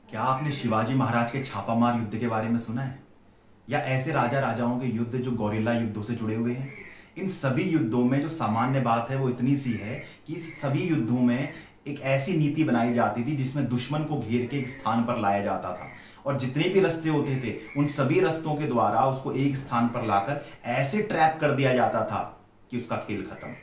क्या आपने शिवाजी महाराज के छापामार युद्ध के बारे में सुना है? या ऐसे राजा राजाओं के युद्ध जो गौरिल्ला युद्धों से जुड़े हुए हैं? इन सभी युद्धों में जो सामान्य बात है वो इतनी सी है कि सभी युद्धों में एक ऐसी नीति बनाई जाती थी जिसमें दुश्मन को घेर के एक स्थान पर लाया जाता था और जितने भी रास्ते होते थे उन सभी रास्तों के द्वारा उसको एक स्थान पर लाकर ऐसे ट्रैप कर दिया जाता था कि उसका खेल खत्म।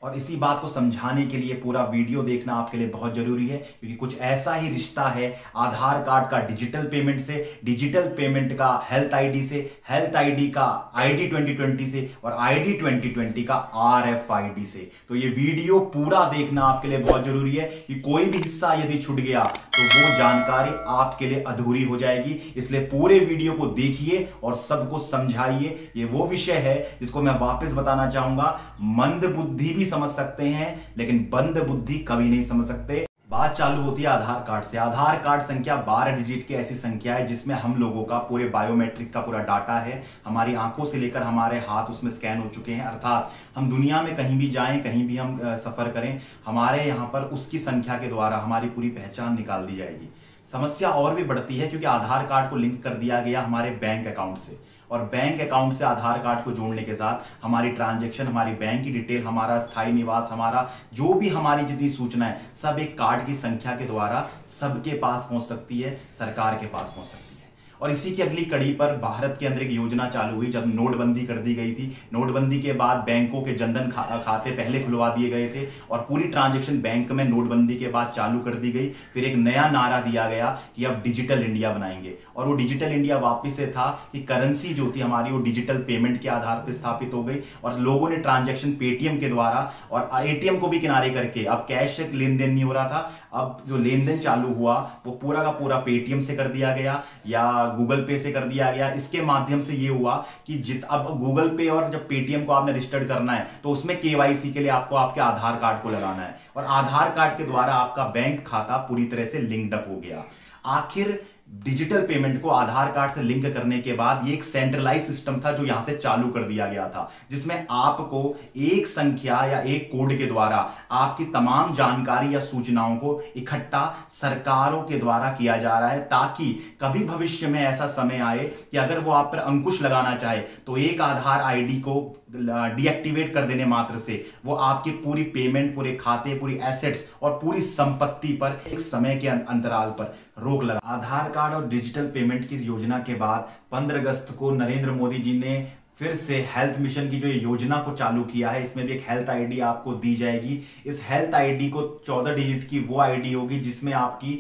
और इसी बात को समझाने के लिए पूरा वीडियो देखना आपके लिए बहुत जरूरी है, क्योंकि कुछ ऐसा ही रिश्ता है आधार कार्ड का डिजिटल पेमेंट से, डिजिटल पेमेंट का हेल्थ आईडी से, हेल्थ आईडी का आईडी 2020 से और आईडी 2020 का RFID से। तो ये वीडियो पूरा देखना आपके लिए बहुत जरूरी है कि कोई भी हिस्सा यदि छूट गया तो वो जानकारी आपके लिए अधूरी हो जाएगी। इसलिए पूरे वीडियो को देखिए और सबको समझाइए। ये वो विषय है जिसको मैं वापस बताना चाहूंगा, मंद बुद्धि भी समझ सकते हैं लेकिन बंद बुद्धि कभी नहीं समझ सकते। बात चालू होती है आधार कार्ड से। आधार कार्ड संख्या 12 डिजिट की ऐसी संख्या है जिसमें हम लोगों का पूरे बायोमेट्रिक का पूरा डाटा है। हमारी आंखों से लेकर हमारे हाथ उसमें स्कैन हो चुके हैं, अर्थात हम दुनिया में कहीं भी जाएं, कहीं भी हम सफर करें, हमारे यहाँ पर उसकी संख्या के द्वारा हमारी पूरी पहचान निकाल दी जाएगी। समस्या और भी बढ़ती है क्योंकि आधार कार्ड को लिंक कर दिया गया हमारे बैंक अकाउंट से, और बैंक अकाउंट से आधार कार्ड को जोड़ने के साथ हमारी ट्रांजैक्शन, हमारी बैंक की डिटेल, हमारा स्थायी निवास, हमारा जो भी हमारी जितनी सूचना है सब एक कार्ड की संख्या के द्वारा सबके पास पहुंच सकती है, सरकार के पास पहुंच सकती है। और इसी की अगली कड़ी पर भारत के अंदर एक योजना चालू हुई जब नोटबंदी कर दी गई थी। नोटबंदी के बाद बैंकों के जनधन खाते पहले खुलवा दिए गए थे और पूरी ट्रांजैक्शन बैंक में नोटबंदी के बाद चालू कर दी गई। फिर एक नया नारा दिया गया कि अब डिजिटल इंडिया बनाएंगे, और वो डिजिटल इंडिया वापिस से था कि करेंसी जो थी हमारी वो डिजिटल पेमेंट के आधार पर स्थापित हो गई और लोगों ने ट्रांजैक्शन पेटीएम के द्वारा और एटीएम को भी किनारे करके, अब कैश से लेन देन नहीं हो रहा था, अब जो लेन देन चालू हुआ वो पूरा का पूरा पेटीएम से कर दिया गया या गूगल पे से कर दिया गया। इसके माध्यम से ये हुआ कि अब गूगल पे और जब पेटीएम को आपने रजिस्टर्ड करना है तो उसमें केवाईसी के लिए आपको आपके आधार कार्ड को लगाना है और आधार कार्ड के द्वारा आपका बैंक खाता पूरी तरह से लिंक्ड अप हो गया। आखिर डिजिटल पेमेंट को आधार कार्ड से लिंक करने के बाद ये एक सेंट्रलाइज सिस्टम था जो यहां से चालू कर दिया गया था, जिसमें आपको एक संख्या या एक कोड के द्वारा आपकी तमाम जानकारी या सूचनाओं को इकट्ठा सरकारों के द्वारा किया जा रहा है, ताकि कभी भविष्य में ऐसा समय आए कि अगर वो आप पर अंकुश लगाना चाहे तो एक आधार आईडी को डीएक्टिवेट कर देने मात्र से वो आपकी पूरी पेमेंट, पूरे खाते, पूरी एसेट्स और पूरी संपत्ति पर एक समय के अंतराल पर रोक लगा। आधार कार्ड और डिजिटल पेमेंट की योजना के बाद 15 अगस्त को नरेंद्र मोदी जी ने फिर से हेल्थ मिशन की जो योजना को चालू किया है, इसमें भी एक हेल्थ आईडी आपको दी जाएगी। इस हेल्थ आईडी को 14 डिजिट की वो आईडी होगी जिसमें आपकी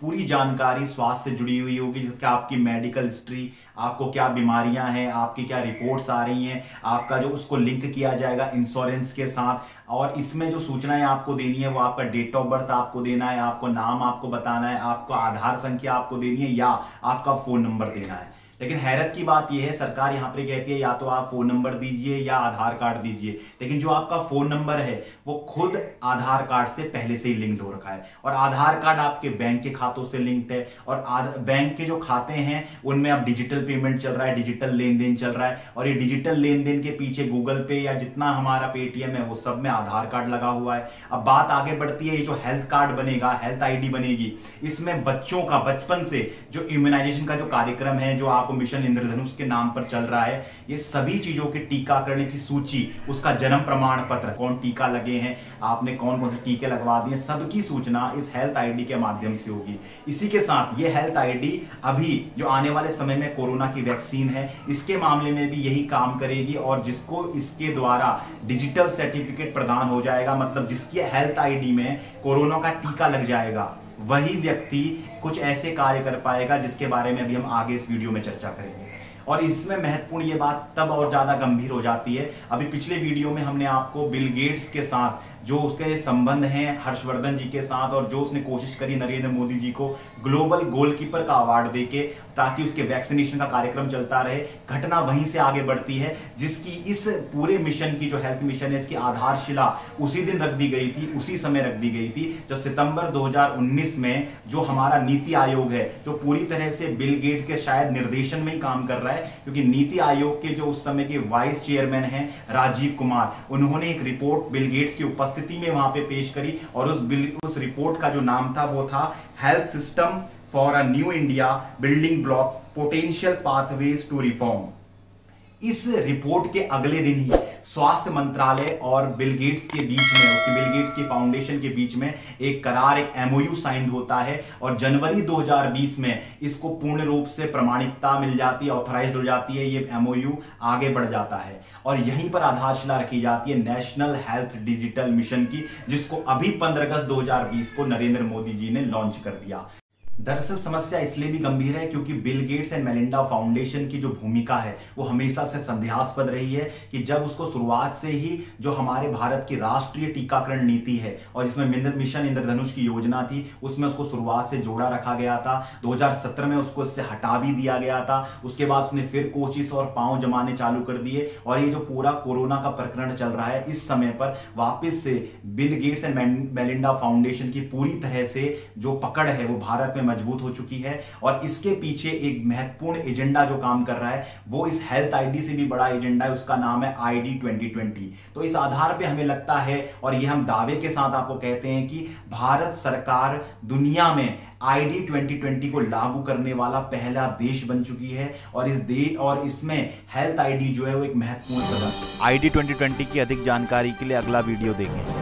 पूरी जानकारी स्वास्थ्य से जुड़ी हुई होगी, जिसका आपकी मेडिकल हिस्ट्री, आपको क्या बीमारियां हैं, आपकी क्या रिपोर्ट्स आ रही हैं, आपका जो उसको लिंक किया जाएगा इंश्योरेंस के साथ। और इसमें जो सूचनाएं आपको देनी है वो आपका डेट ऑफ बर्थ आपको देना है, आपको नाम आपको बताना है, आपको आधार संख्या आपको देनी है या आपका फोन नंबर देना है। लेकिन हैरत की बात यह है, सरकार यहां पर कहती है या तो आप फोन नंबर दीजिए या आधार कार्ड दीजिए, लेकिन जो आपका फोन नंबर है वो खुद आधार कार्ड से पहले से ही लिंक्ड हो रखा है और आधार कार्ड आपके बैंक के खातों से लिंक्ड है और बैंक के जो खाते हैं उनमें अब डिजिटल पेमेंट चल रहा है, डिजिटल लेन देन चल रहा है और ये डिजिटल लेन देन के पीछे गूगल पे या जितना हमारा पेटीएम है वो सब में आधार कार्ड लगा हुआ है। अब बात आगे बढ़ती है, ये जो हेल्थ कार्ड बनेगा, हेल्थ आईडी बनेगी, इसमें बच्चों का बचपन से जो इम्यूनाइजेशन का जो कार्यक्रम है, जो आप मिशन इंद्रधनुष के नाम पर चल रहा है, ये सभी चीजों के टीकाकरण की सूची, उसका जन्म प्रमाण पत्र, कौन टीका लगे हैं, आपने कौन कौन से टीके लगवा दिए, सबकी सूचना इस हेल्थ आईडी के माध्यम से होगी। इसी के साथ ये हेल्थ आईडी अभी जो आने वाले समय में कोरोना की वैक्सीन है इसके मामले में भी यही काम करेगी और जिसको इसके द्वारा डिजिटल सर्टिफिकेट प्रदान हो जाएगा, मतलब जिसकी हेल्थ आईडी में कोरोना का टीका लग जाएगा, वही व्यक्ति कुछ ऐसे कार्य कर पाएगा जिसके बारे में अभी हम आगे इस वीडियो में चर्चा करेंगे। और इसमें महत्वपूर्ण ये बात तब और ज्यादा गंभीर हो जाती है, अभी पिछले वीडियो में हमने आपको बिल गेट्स के साथ जो उसके संबंध हैं, हर्षवर्धन जी के साथ, और जो उसने कोशिश करी नरेंद्र मोदी जी को ग्लोबल गोलकीपर का अवार्ड देके ताकि उसके वैक्सीनेशन का कार्यक्रम चलता रहे, घटना वहीं से आगे बढ़ती है जिसकी इस पूरे मिशन की जो हेल्थ मिशन है इसकी आधारशिला उसी दिन रख दी गई थी, उसी समय रख दी गई थी जब सितंबर 2019 में जो हमारा नीति आयोग है, जो पूरी तरह से बिल गेट्स के शायद निर्देशन में ही काम कर रहा है, रहा है, क्योंकि नीति आयोग के जो उस समय के वाइस चेयरमैन हैं राजीव कुमार, उन्होंने एक रिपोर्ट बिल गेट्स की उपस्थिति में वहां पे पेश करी और उस रिपोर्ट का जो नाम था वो था health system for a new India, building blocks, potential pathways to reform. इस रिपोर्ट के अगले दिन ही स्वास्थ्य मंत्रालय और बिल गेट्स के बीच में, उसकी बिल गेट्स की फाउंडेशन के बीच में एक करार, एक एमओयू साइन होता है और जनवरी 2020 में इसको पूर्ण रूप से प्रमाणिकता मिल जाती है, ऑथराइज्ड हो जाती है, ये एमओयू आगे बढ़ जाता है और यहीं पर आधारशिला रखी जाती है नेशनल हेल्थ डिजिटल मिशन की, जिसको अभी 15 अगस्त 2020 को नरेंद्र मोदी जी ने लॉन्च कर दिया। दरअसल समस्या इसलिए भी गंभीर है क्योंकि Bill Gates and Melinda foundation की जो भूमिका है वो हमेशा से संदेहास्पद रही है कि जब उसको शुरुआत से ही जो हमारे भारत की राष्ट्रीय टीकाकरण नीति है और जिसमें मिशन इंद्रधनुष की योजना थी, उसमें उसको शुरुआत से जोड़ा रखा गया था। 2017 में उसको इससे हटा भी दिया गया था। उसके बाद उसने फिर कोशिश और पांव जमाने चालू कर दिए और ये जो पूरा कोरोना का प्रकरण चल रहा है, इस समय पर वापस से Bill Gates and Melinda foundation की पूरी तरह से जो पकड़ है वो भारत में मजबूत हो चुकी है और इसके पीछे एक महत्वपूर्ण एजेंडा जो काम कर रहा है वो इस हेल्थ आईडी से भी बड़ा एजेंडा है, उसका नाम है ID 2020। तो इस आधार पे हमें लगता है और ये हम दावे के साथ आपको कहते हैं कि भारत सरकार दुनिया में ID 2020 को लागू करने वाला पहला देश बन चुकी है और इसमें हेल्थ आईडी जो है वो एक महत्वपूर्ण कदम है। ID 2020 की अधिक जानकारी के लिए अगला वीडियो देखें।